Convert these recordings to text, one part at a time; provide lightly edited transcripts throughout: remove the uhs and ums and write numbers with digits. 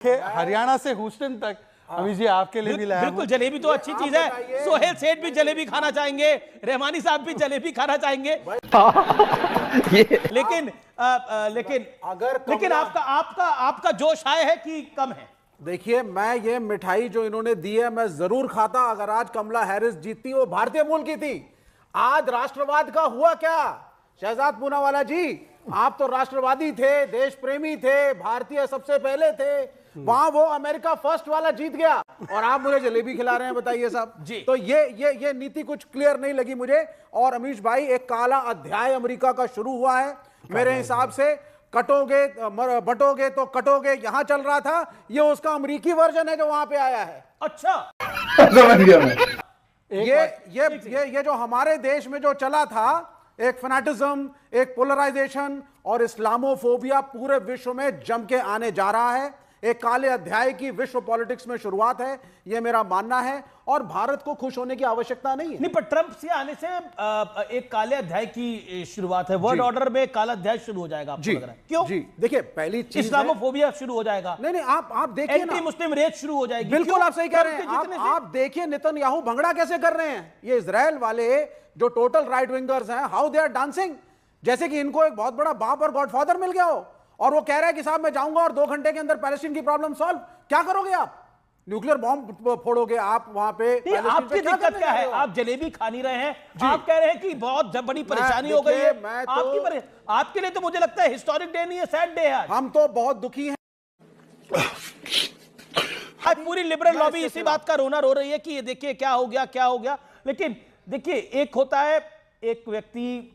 देखे हरियाणा से ह्यूस्टन तक अमीश जी आपके लिए भी लाया। बिल्कुल, जलेबी तो अच्छी चीज है। सोहेल सेठ भी जलेबी खाना चाहेंगे, रहमानी साहब भी जलेबी खाना चाहेंगे। लेकिन आपका जोश आए है कि कम है? देखिए, मैं ये मिठाई जो इन्होंने दी है मैं जरूर खाता अगर आज कमला हैरिस जीतती। वो भारतीय मूल की थी। आज राष्ट्रवाद का हुआ क्या? शहजाद पूनावाला जी, आप तो राष्ट्रवादी थे, देश प्रेमी थे, भारतीय सबसे पहले थे। वहां वो अमेरिका फर्स्ट वाला जीत गया और आप मुझे जलेबी खिला रहे हैं, बताइए साहब जी। तो ये नीति कुछ क्लियर नहीं लगी मुझे। और अमीश भाई, एक काला अध्याय अमेरिका का शुरू हुआ है मेरे हिसाब से। कटोगे बटोगे तो कटोगे यहां चल रहा था, ये उसका अमेरिकी वर्जन है जो वहां पे आया है। अच्छा, समझ गया मैं। ये जो हमारे देश में जो चला था, एक फैनेटिज्म, एक पोलराइजेशन और इस्लामोफोबिया पूरे विश्व में जम के आने जा रहा है। एक काले अध्याय की विश्व पॉलिटिक्स में शुरुआत है, यह मेरा मानना है। और भारत को खुश होने की आवश्यकता नहीं है। नहीं, पर ट्रंप से आने से एक काले अध्याय की शुरुआत है। वर्ल्ड ऑर्डर में काला अध्याय शुरू हो जाएगा, आपको लग रहा है? क्यों जी, देखिए, पहली चीज इस्लामोफोबिया शुरू हो जाएगा। नहीं, आप देखिए, एंटी मुस्लिम रेस शुरू हो जाएगी। बिल्कुल आप सही कह रहे हैं। आप देखिए नेतन्याहू भंगड़ा कैसे कर रहे हैं। ये इजराइल वाले जो टोटल राइट विंगर्स हैं, हाउ दे आर डांसिंग, जैसे कि इनको एक बहुत बड़ा बाप और गॉडफादर मिल गया हो। और वो कह रहा है कि साहब मैं जाऊंगा और 2 घंटे के अंदर पैलेस्टीन की प्रॉब्लम सॉल्व। क्या करोगे आप? न्यूक्लियर बॉम्ब फोड़ोगे आप वहां पे? आपकी दिक्कत क्या है? आप जलेबी खा नहीं रहे हैं, आप कह रहे हैं कि बहुत बड़ी परेशानी हो गई है आपके लिए। तो मुझे लगता है हिस्टोरिक डे नहीं है, सैड डे है। हम तो बहुत दुखी हैं। आज पूरी लिबरल लॉबी इसी बात का रोना रो रही है कि ये देखिए क्या हो गया, क्या हो गया। लेकिन देखिए, एक होता है एक व्यक्ति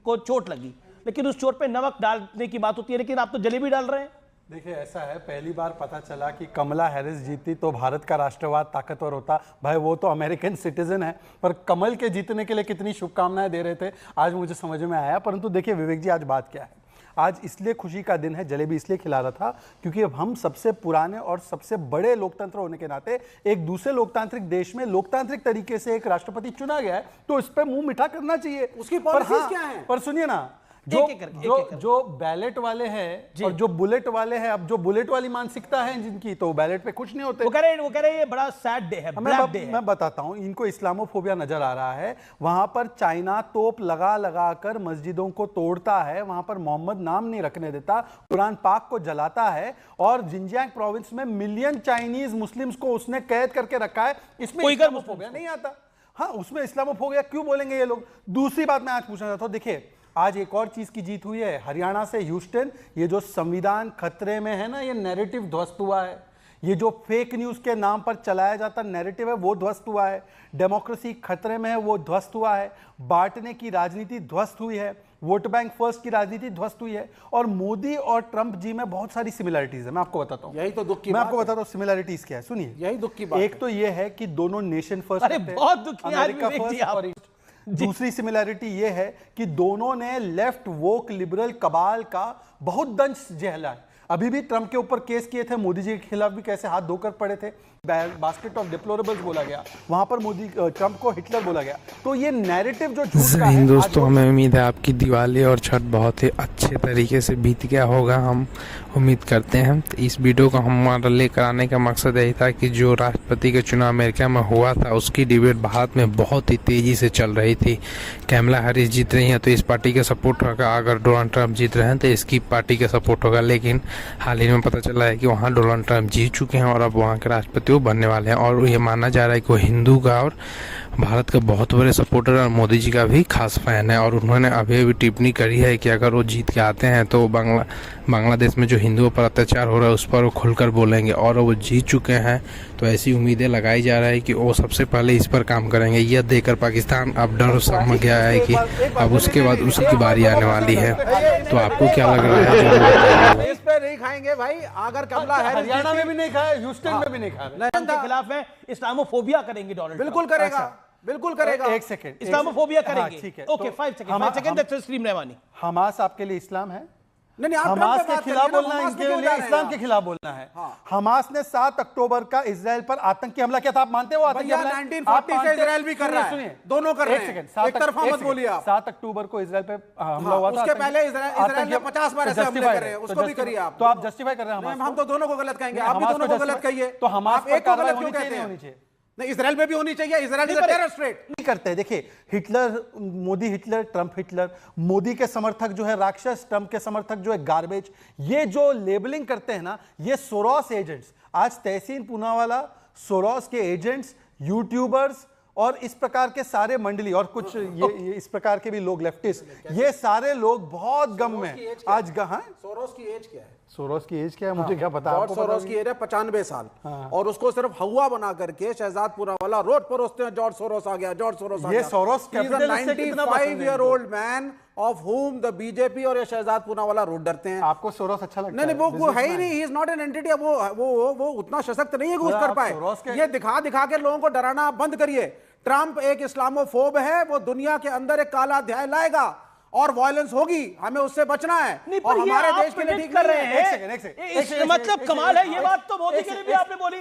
को चोट लगी, लेकिन उस चोट पे नमक डालने की बात होती है, लेकिन आप तो जलेबी डाल रहे हैं। देखिए, ऐसा है, पहली बार पता चला कि कमला हैरिस जीती तो भारत का राष्ट्रवाद ताकतवर होता। भाई वो तो अमेरिकन सिटीजन है, पर कमल के जीतने के लिए कितनी शुभकामनाएं दे रहे थे, आज मुझे समझ में आया। परंतु देखिए विवेक जी, आज बात क्या है? आज इसलिए खुशी का दिन है, जलेबी इसलिए खिला रहा था क्योंकि अब हम सबसे पुराने और सबसे बड़े लोकतंत्र होने के नाते एक दूसरे लोकतांत्रिक देश में लोकतांत्रिक तरीके से एक राष्ट्रपति चुना गया है, तो इस पर मुंह मीठा करना चाहिए। उसकी पॉलिसीज क्या है? पर सुनिए ना, जो बैलेट वाले हैं और जो बुलेट वाले हैं, अब जो बुलेट वाली मानसिकता है जिनकी, तो बैलेट पे कुछ नहीं होते। वो कह रहे ये बड़ा सैड डे है, ब्लैक डे है। मैं बताता हूं, इनको इस्लामोफोबिया नजर आ रहा है। वहां पर चाइना तोप लगा लगा कर मस्जिदों को तोड़ता है, वहां पर मोहम्मद नाम नहीं रखने देता, कुरान पाक को जलाता है, और जिंजियांग प्रोविंस में मिलियन चाइनीज मुस्लिम्स को उसने कैद करके रखा है। इसमें इस्लामोफोबिया नहीं आता। हाँ, उसमें इस्लामोफोबिया क्यों बोलेंगे ये लोग? दूसरी बात मैं आज पूछना चाहता हूं, देखिए आज एक और चीज की जीत हुई है, हरियाणा से ह्यूस्टन। ये जो संविधान खतरे में है ना, ये नैरेटिव ध्वस्त हुआ है। ये जो फेक न्यूज के नाम पर चलाया जाता नैरेटिव है वो ध्वस्त हुआ है। डेमोक्रेसी खतरे में है, वो ध्वस्त हुआ है। बांटने की राजनीति ध्वस्त हुई है। वोट बैंक फर्स्ट की राजनीति ध्वस्त हुई है। और मोदी और ट्रंप जी में बहुत सारी सिमिलरिटीज है। मैं आपको बताता हूँ, यही तो दुख की मैं आपको बताता हूँ सिमिलरिटीज क्या है। सुनिए, यही दुख की बात। एक तो ये है कि दोनों नेशन फर्स्ट, बहुत दुखी अमेरिका फर्स्ट। और दूसरी सिमिलरिटी ये है कि दोनों ने लेफ्ट वोक लिबरल कबाल का बहुत दंश झेला है। अभी भी ट्रंप के ऊपर केस किए थे, मोदी जी के खिलाफ भी कैसे हाथ धोकर पड़े थे, बास्केट ऑफ डिप्लोरेबल्स बोला गया, वहां पर मोदी ट्रंप को हिटलर बोला गया। तो ये नैरेटिव जो झूठ का है, दोस्तों हमें उम्मीद है आपकी दिवाली और छठ बहुत ही अच्छे तरीके से बीत गया होगा, हम उम्मीद करते हैं। तो इस वीडियो को हमारा लेकर आने का मकसद यही था कि जो राष्ट्रपति का चुनाव अमेरिका में हुआ था उसकी डिबेट भारत में बहुत ही तेज़ी से चल रही थी। कमला हैरिस जीत रही हैं तो इस पार्टी का सपोर्ट होगा, अगर डोनाल्ड ट्रंप जीत रहे हैं तो इसकी पार्टी का सपोर्ट होगा। लेकिन हाल ही में पता चला है कि वहाँ डोनाल्ड ट्रंप जीत चुके हैं और अब वहाँ के राष्ट्रपति वो बनने वाले हैं। और ये माना जा रहा है कि वो हिंदू का और भारत का बहुत बड़े सपोर्टर और मोदी जी का भी खास फैन है। और उन्होंने अभी भी टिप्पणी करी है कि अगर वो जीत के आते हैं तो बांग्लादेश में जो हिंदुओं पर अत्याचार हो रहा है उस पर वो खुलकर बोलेंगे। और वो जीत चुके हैं तो ऐसी उम्मीदें लगाई जा रहा है कि वो सबसे पहले इस पर काम करेंगे। यह देखकर पाकिस्तान अब डर समझ गया है कि अब उसके बाद उसकी बारी आने वाली है। तो आपको क्या लग रहा है? इस पे नहीं खाएंगे भाई। अगर कमला हैरिस हरियाणा में भी नहीं खाया, ह्यूस्टन में भी नहीं खाया, के खिलाफ है, इस्लामोफोबिया करेंगे डोनाल्ड। बिल्कुल करेगा, बिल्कुल करेगा। एक सेकंड, इस्लामोफोबिया करेंगे। ठीक है, okay, 5 second stream Rahmani. Hamas आपके लिए इस्लाम है? नहीं, आप हमास ट्रंप पे के बात खिलाफ करिए ना, बोलना है, हमास इनके पे क्यों लिए जा रहे हैं इस्लाम आप? के खिलाफ बोलना है। हाँ। हमास ने 7 अक्टूबर का इजराइल पर आतंकी हमला किया था, आप मानते हो आतंकी भैया, हमला है? 1940 आप से इजराइल भी कर रहा है, सुनिए, दोनों कर रहे हैं। सेकंड, एक तरफा मत बोलिए आप। 7 अक्टूबर को इजराइल पे हमला हुआ था। उसके पहले इजराइल ने 50 बार ऐसे हमले कर रहे हैं, उसको भी करिए आप। तो आप जस्टिफाई कर रहे हैं हमास हम तो दोनों को गलत कहेंगे, नहीं, आप भी हमास दोनों को को गलत justify- कहिए। तो हमास आप पर एक को कार्रवाई गलत क्यों होनी चाहिए, कहते नहीं हैं? होनी चाहिए? नहीं, इजराइल में भी होनी चाहिए, Israel is a terror state. नहीं करते। देखिए, Hitler, Modi Hitler, Trump Hitler, Modi के समर्थक जो है राक्षस, ट्रंप के समर्थक जो है गार्बेज, ये जो लेबलिंग करते हैं ना, ये सोरोस एजेंट्स, आज तहसीन पूनावाला, सोरोस के एजेंट्स, यूट्यूबर्स और इस प्रकार के सारे मंडली और कुछ ये इस प्रकार के भी लोग, लेफ्टिस्ट, ये सारे लोग बहुत गम में आज हाँ? सोरोस की एज क्या है? सोरोस की एज क्या है मुझे क्या पता, जॉर्ज आपको पता सोरोस होगी? की एज है 95 साल। और उसको सिर्फ हवा बना करके शहजाद पूनावाला रोज परोसते हैं, जॉर्ज सोरोस आ गया, जॉर्ज सोरोस आ ये गया। सोरोस कैपिटलिस्ट से कितना पसंद है 95-year-old man of whom the BJP और ये शहजाद पूनावाला रोज डरते हैं। आपको सोरोस अच्छा लगता नहीं है? नहीं, वो है ही नहीं, he is not an entity. वो उतना सशक्त नहीं है कि कुछ कर पाए। ये दिखा दिखा के लोगों को डराना आप बंद करिए। ट्रंप एक इस्लामोफोब है, वो दुनिया के अंदर एक काला अध्याय लाएगा और वायलेंस होगी, हमें उससे बचना है। नहीं, और पर ये हमारे आप देश के लिए predict ठीक कर नहीं रहे है। हैं। मतलब कमाल है, ये बात तो मोदी के लिए भी आपने बोली।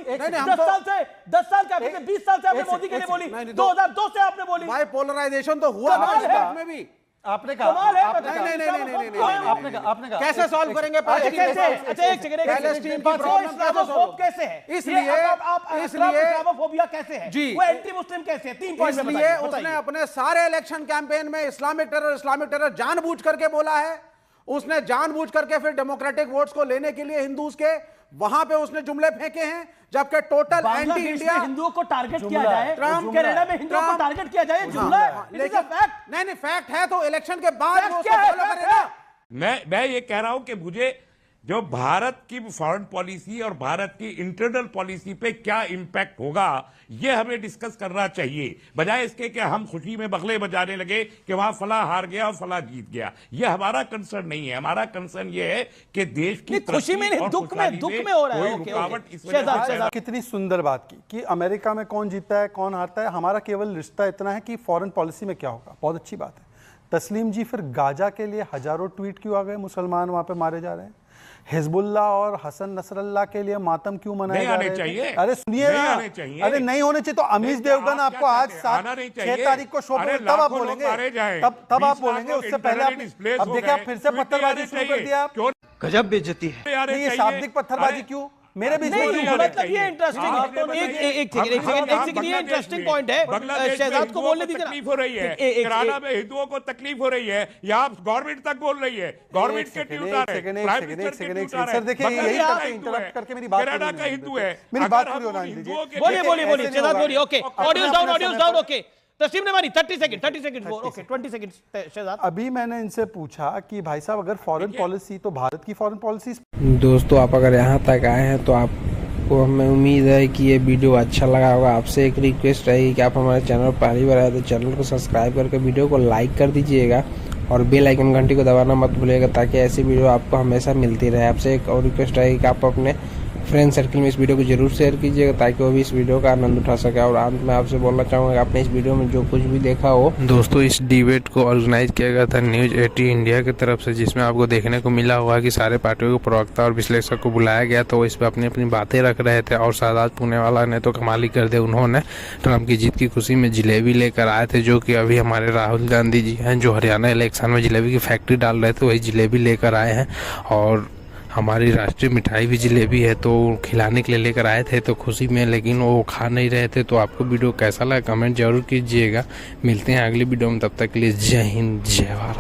10 साल क्या 20 साल से आपने मोदी के लिए बोली, 2002 से आपने बोली। भाई पोलराइजेशन तो हुआ कमाल है। में भी। आपने कहा, कमाल है। आपने कहा, नहीं, आपने कहा कैसे सॉल्व करेंगे? अच्छा एक सेकंड, पैलेस्टीन की प्रॉब्लम कैसे solve? कैसे है? इसलिए इस्लामोफोबिया कैसे है जी, वो एंटी मुस्लिम कैसे है? 3 पॉइंट में इसलिए उसने अपने सारे इलेक्शन कैंपेन में इस्लामिक टेरर जानबूझ करके बोला है। उसने जानबूझ करके फिर डेमोक्रेटिक वोट्स को लेने के लिए हिंदूज के वहां पे उसने जुमले फेंके हैं, जबकि टोटल एंटी इंडिया हिंदुओं को टारगेट किया जाए, ट्रम्प कनाडा में हिंदुओं को टारगेट किया जाए, जुमला है, लेकिन फैक्ट। नहीं फैक्ट है तो इलेक्शन के बाद Fact वो क्या है? उसको follow Fact करेगा। है। मैं ये कह रहा हूं कि मुझे जो भारत की फॉरेन पॉलिसी और भारत की इंटरनल पॉलिसी पे क्या इंपैक्ट होगा ये हमें डिस्कस करना चाहिए, बजाय इसके कि हम खुशी में बगले बजाने लगे कि वहां फला हार गया और फला जीत गया। ये हमारा कंसर्न नहीं है। हमारा कंसर्न ये है कि देश की खुशी में नहीं, और दुख में खुशहाली हो रहा है। कोई ओके, रुकावट ओके। इस वजह से शहजाद, कितनी सुंदर बात की कि अमेरिका में कौन जीता है कौन हारता है, हमारा केवल रिश्ता इतना है कि फॉरेन पॉलिसी में क्या होगा। बहुत अच्छी बात है। तस्लीम जी, फिर गाजा के लिए हजारों ट्वीट क्यों आ गए? मुसलमान वहां पे मारे जा रहे हैं। हिजबुल्लाह और हसन नसरल्लाह के लिए मातम क्यों मनाए जा रहे हैं? चाहिए। अरे सुनिए ना, अरे नहीं होने चाहिए तो अमीश देवगन आपको आज 6 तारीख को शो पे तब आप बोलेंगे, तब आप बोलेंगे। उससे पहले अब देखिए आप फिर से पत्थरबाजी शुरू कर दिया आप। गजब बेइज्जती है। नहीं, ये शाब्दिक पत्थरबाजी क्यों मेरे बीच में क्यों? मतलब ये इंटरेस्टिंग ये इंटरेस्टिंग पॉइंट है। शहजाद को बोलने दीजिए। तकलीफ हो रही है, केरला में हिंदुओं को तकलीफ हो रही है, यहाँ गवर्नमेंट तक बोल रही है, गवर्नमेंट के ट्वीट आ रहे हैं, प्राइम मिनिस्टर के ट्वीट आ रहे हैं। सर देखिए, यही करके इंटरप्ट करके मेरी बात कनाडा का हिंदू है, मेरी बात पूरी होना दीजिए। बोलिए शहजाद बोलिए। Okay, audios down. ओके, तस्लीम ने मारी 30 सेकंड ओके 20 सेकंड शहजाद। अभी मैंने इनसे पूछा कि भाई साहब अगर फॉरेन पॉलिसी, तो भारत की फॉरेन पॉलिसी। दोस्तों, आप अगर यहाँ तक आए हैं तो आपको हमें उम्मीद है कि ये वीडियो अच्छा लगा होगा। आपसे एक रिक्वेस्ट रहेगी कि आप हमारे चैनल पर पहली बार आए तो चैनल को सब्सक्राइब करके वीडियो को लाइक कर दीजिएगा और बेल आइकन घंटी को दबाना मत भूलिएगा, ताकि ऐसी वीडियो आपको हमेशा मिलती रहे। आपसे एक और रिक्वेस्ट रहेगी कि आप अपने फ्रेंड सर्कल में इस वीडियो को जरूर शेयर कीजिएगा, ताकि वो भी इस वीडियो का आनंद उठा सके। और अंत में आपसे बोलना चाहूँगा कि आपने इस वीडियो में जो कुछ भी देखा हो। दोस्तों, इस डिबेट को ऑर्गेनाइज किया गया था न्यूज़ 80 इंडिया की तरफ से, जिसमें आपको देखने को मिला हुआ कि सारे पार्टियों के प्रवक्ता और विश्लेषक को बुलाया गया, तो इस पर अपनी अपनी बातें रख रहे थे। और शहजाद पूनावाला ने तो कमाल ही कर दिया, उन्होंने ट्रंप की जीत की खुशी में जलेबी लेकर आए थे, जो कि अभी हमारे राहुल गांधी जी हैं जो हरियाणा इलेक्शन में जलेबी की फैक्ट्री डाल रहे थे, वही जलेबी लेकर आए हैं। और हमारी राष्ट्रीय मिठाई भी जलेबी है, तो खिलाने के लिए लेकर आए थे तो खुशी में, लेकिन वो खा नहीं रहे थे। तो आपको वीडियो कैसा लगा कमेंट जरूर कीजिएगा। मिलते हैं अगली वीडियो में, तब तक के लिए जय हिंद जय भारत।